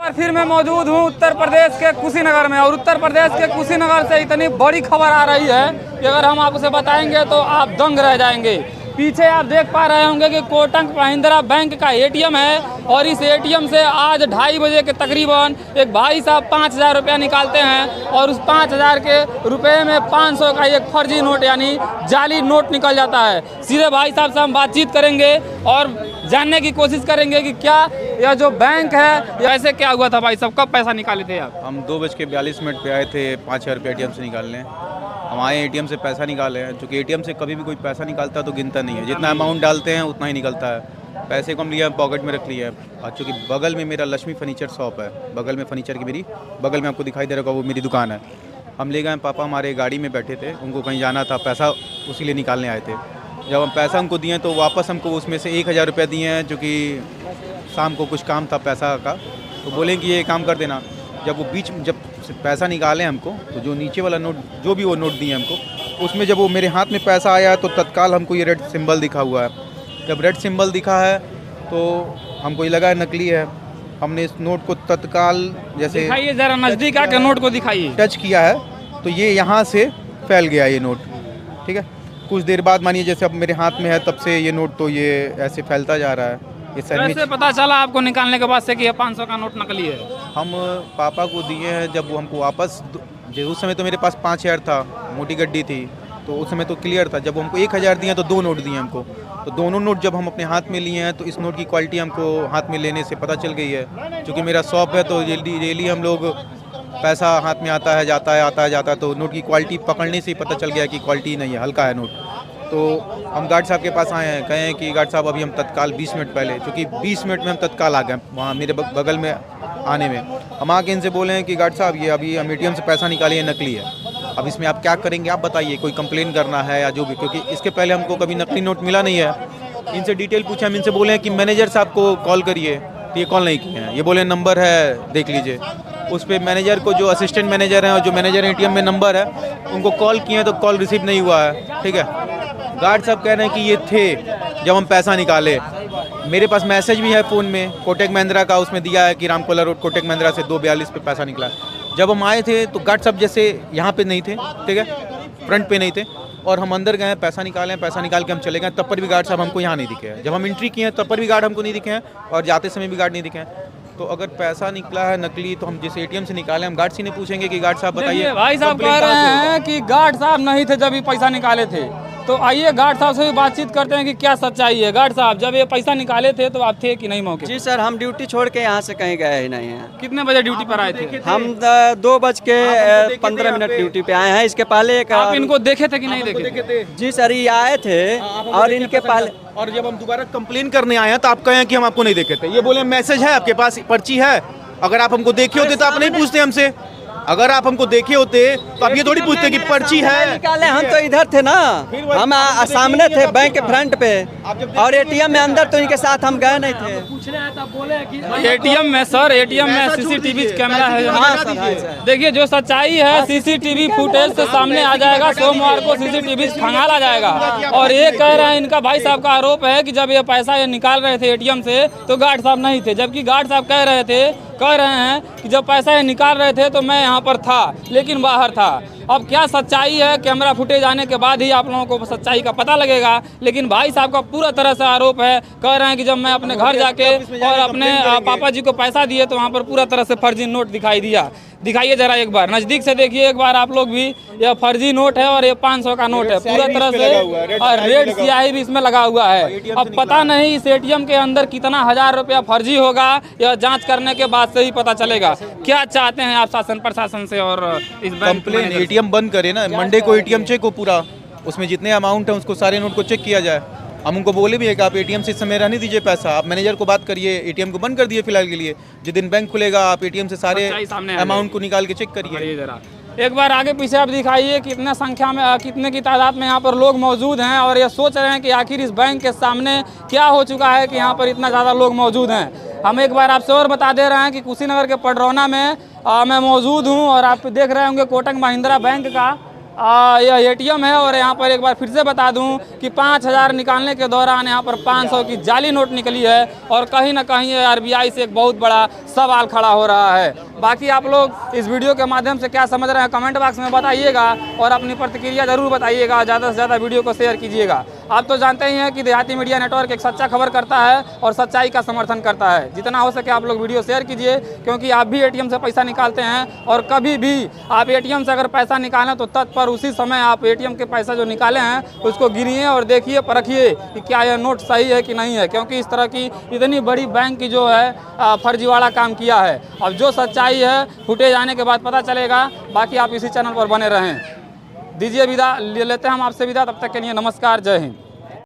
और फिर मैं मौजूद हूँ उत्तर प्रदेश के कुशीनगर में, और उत्तर प्रदेश के कुशीनगर से इतनी बड़ी खबर आ रही है कि अगर हम आपसे बताएंगे तो आप दंग रह जाएंगे। पीछे आप देख पा रहे होंगे कि कोटक महिंद्रा बैंक का एटीएम है, और इस एटीएम से आज 2:30 बजे के तकरीबन एक भाई साहब 5,000 रुपया निकालते हैं, और उस 5,000 के रुपए में 500 का एक फर्जी नोट यानी जाली नोट निकल जाता है। सीधे भाई साहब से हम बातचीत करेंगे और जानने की कोशिश करेंगे कि क्या यह जो बैंक है ऐसे क्या हुआ था। भाई साहब कब पैसा निकाले थे आप? हम 2:42 पे आए थे 5,000 रुपये एटीएम से निकालने। हम आए एटीएम से पैसा निकाले हैं, क्योंकि एटीएम से कभी भी कोई पैसा निकालता है तो गिनता नहीं है, जितना अमाउंट डालते हैं उतना ही निकलता है। पैसे को हम लिया पॉकेट में रख लिया है। और चूँकि बगल में मेरा लक्ष्मी फर्नीचर शॉप है, बगल में फर्नीचर की मेरी बगल में आपको दिखाई दे रहा होगा वो मेरी दुकान है। हम ले गए, पापा हमारे गाड़ी में बैठे थे, उनको कहीं जाना था, पैसा उसी लिए निकालने आए थे। जब हम पैसा हमको दिए तो वापस हमको उसमें से 1,000 रुपये दिए हैं, जो कि शाम को कुछ काम था पैसा का, तो बोले कि ये काम कर देना। जब वो बीच में जब पैसा निकाले हमको, तो जो नीचे वाला नोट जो भी वो नोट दिए हमको, उसमें जब वो मेरे हाथ में पैसा आया तो तत्काल हमको ये रेड सिंबल दिखा हुआ है। जब रेड सिंबल दिखा है तो हमको ये लगा नकली है। हमने इस नोट को तत्काल जैसे दिखाइए जरा नज़दीक आके नोट को दिखाइए। टच किया है तो ये यहाँ से फैल गया ये नोट। ठीक है, कुछ देर बाद मानिए जैसे अब मेरे हाथ में है तब से ये नोट तो ये ऐसे फैलता जा रहा है। ये कैसे पता चला आपको निकालने के बाद से कि ये 500 का नोट नकली है? हम पापा को दिए हैं, जब वो हमको वापस उस समय तो मेरे पास 5,000 था, मोटी गड्डी थी, तो उस समय तो क्लियर था। जब वो हमको 1,000 दिए तो 2 नोट दिए हमको, तो दोनों नोट जब हम अपने हाथ में लिए हैं तो इस नोट की क्वालिटी हमको हाथ में लेने से पता चल गई है। क्योंकि मेरा शॉप है तो डेली हम लोग पैसा हाथ में आता है जाता है, तो नोट की क्वालिटी पकड़ने से ही पता चल गया कि क्वालिटी नहीं है, हल्का है नोट। तो हम गार्ड साहब के पास आए हैं, कहे हैं कि गार्ड साहब अभी हम तत्काल 20 मिनट पहले, क्योंकि 20 मिनट में हम तत्काल आ गए वहाँ मेरे बगल में आने में। हम आके इनसे बोले हैं कि गार्ड साहब ये अभी हम एटीएम से पैसा निकाले, ये नकली है, अब इसमें आप क्या करेंगे आप बताइए, कोई कंप्लेन करना है या जो भी, क्योंकि इसके पहले हमको कभी नकली नोट मिला नहीं है। इनसे डिटेल पूछा, हम इनसे बोले हैं कि मैनेजर साहब को कॉल करिए, तो ये कॉल नहीं किए हैं। ये बोले नंबर है देख लीजिए, उस पर मैनेजर को जो असिस्टेंट मैनेजर हैं और जो मैनेजर एटीएम में नंबर है उनको कॉल किए हैं तो कॉल रिसीव नहीं हुआ है। ठीक है, गार्ड साहब कह रहे हैं कि ये थे जब हम पैसा निकाले। मेरे पास मैसेज भी है फ़ोन में कोटक महिंद्रा का, उसमें दिया है कि रामकोला रोड कोटक महिंद्रा से 2:42 पे पैसा निकला। जब हम आए थे तो गार्ड साहब जैसे यहाँ पे नहीं थे, ठीक है, फ्रंट पे नहीं थे, और हम अंदर गए पैसा निकाले, पैसा निकाल के हम चले गए, तब पर भी गार्ड साहब हमको यहाँ नहीं दिखे हैं। जब हम एंट्री किए हैं तब पर भी गार्ड हमको नहीं दिखे हैं, और जाते समय भी गार्ड नहीं दिखे हैं। तो अगर पैसा निकला है नकली तो हम जिस एटीएम से निकाले हम गार्ड से नहीं पूछेंगे कि गार्ड साहब बताइए। भाई साहब कह रहे हैं कि गार्ड साहब नहीं थे जब ये पैसा निकाले थे, तो आइए गार्ड साहब से भी बातचीत करते हैं कि क्या सच्चाई है। गार्ड साहब, जब ये पैसा निकाले थे तो आप थे कि नहीं मौके? जी सर, हम ड्यूटी छोड़ के यहाँ से कहीं गए ही नहीं हैं। कितने बजे ड्यूटी पर आए थे? हम 2:15 ड्यूटी पे आए हैं। इसके पहले एक आप इनको देखे थे कि नहीं देखे थे? जी सर, ये आए थे और इनके पहले, और जब हम दोबारा कंप्लेन करने आए हैं तो आप कहें कि हम आपको नहीं देखे थे। ये बोले मैसेज है आपके पास, पर्ची है, अगर आप हमको देखे होते तो आप नहीं पूछते हमसे। अगर आप हमको देखे होते तो आप ये थोड़ी पूछते कि पर्ची है। निकाले हम तो इधर थे ना, हम सामने थे बैंक के फ्रंट पे, और एटीएम में अंदर तो इनके साथ हम गए नहीं थे। एटीएम में सर, एटीएम में सीसीटीवी कैमरा है। देखिए जो सच्चाई है सीसीटीवी फुटेज से सामने आ जाएगा, सोमवार को सीसीटीवी खंगाला जाएगा। और ये कह रहे हैं, इनका भाई साहब का आरोप है कि जब ये पैसा ये निकाल रहे थे एटीएम से तो गार्ड साहब नहीं थे, जबकि गार्ड साहब कह रहे हैं कि जब पैसा ये निकाल रहे थे तो मैं यहाँ पर था लेकिन बाहर था। अब क्या सच्चाई है, कैमरा फुटेज आने के बाद ही आप लोगों को सच्चाई का पता लगेगा। लेकिन भाई साहब का पूरा तरह से आरोप है, कह रहे हैं कि जब मैं अपने घर जाके और अपने पापा जी को पैसा दिए तो वहाँ पर पूरा तरह से फर्जी नोट दिखाई दिया। दिखाइए जरा एक बार, नज़दीक से देखिए एक बार आप लोग भी, यह फर्जी नोट है और ये 500 का नोट है पूरा तरह से, और रेड स्याही भी इसमें लगा हुआ है। अब पता नहीं इस एटीएम के अंदर कितना 1,000 रुपया फर्जी होगा, यह जांच करने के बाद से ही पता चलेगा। क्या चाहते हैं आप शासन प्रशासन से और इस कंप्लेन एटीएम बंद करे ना, मंडे को एटीएम चेक हो पूरा, उसमें जितने अमाउंट है उसको सारे नोट को चेक किया जाए। हम उनको बोले भी है कि आप एटीएम से इस समय रहने दीजिए पैसा, आप मैनेजर को बात करिए, एटीएम को बंद कर दिए फिलहाल के लिए, जिस दिन बैंक खुलेगा आप एटीएम से सारे अमाउंट को निकाल के चेक करिए। जरा एक बार आगे पीछे आप दिखाइए कितने संख्या में, कितने की तादाद में यहाँ पर लोग मौजूद हैं और ये सोच रहे हैं कि आखिर इस बैंक के सामने क्या हो चुका है कि यहाँ पर इतना ज़्यादा लोग मौजूद हैं। हम एक बार आपसे और बता दे रहे हैं कि कुशीनगर के पडरौना में मैं मौजूद हूँ, और आप देख रहे होंगे कोटक महिंद्रा बैंक का यह एटीएम है और यहाँ पर एक बार फिर से बता दूं कि 5000 निकालने के दौरान यहाँ पर 500 की जाली नोट निकली है और कहीं ना कहीं आरबीआई से एक बहुत बड़ा सवाल खड़ा हो रहा है। बाकी आप लोग इस वीडियो के माध्यम से क्या समझ रहे हैं कमेंट बॉक्स में बताइएगा और अपनी प्रतिक्रिया जरूर बताइएगा। ज़्यादा से ज़्यादा वीडियो को शेयर कीजिएगा। आप तो जानते ही हैं कि देहाती मीडिया नेटवर्क एक सच्चा खबर करता है और सच्चाई का समर्थन करता है। जितना हो सके आप लोग वीडियो शेयर कीजिए, क्योंकि आप भी एटीएम से पैसा निकालते हैं और कभी भी आप एटीएम से अगर पैसा निकालें तो तत्पर उसी समय आप एटीएम के पैसा जो निकाले हैं उसको गिनिए और देखिए, परखिए कि क्या यह नोट सही है कि नहीं है, क्योंकि इस तरह की इतनी बड़ी बैंक की जो है फर्जीवाड़ा काम किया है। अब जो सच्चाई है फुटेज आने के बाद पता चलेगा। बाकी आप इसी चैनल पर बने रहें। दीजिए विदा, लेते हैं हम आपसे विदा। तब तक के लिए नमस्कार, जय हिंद।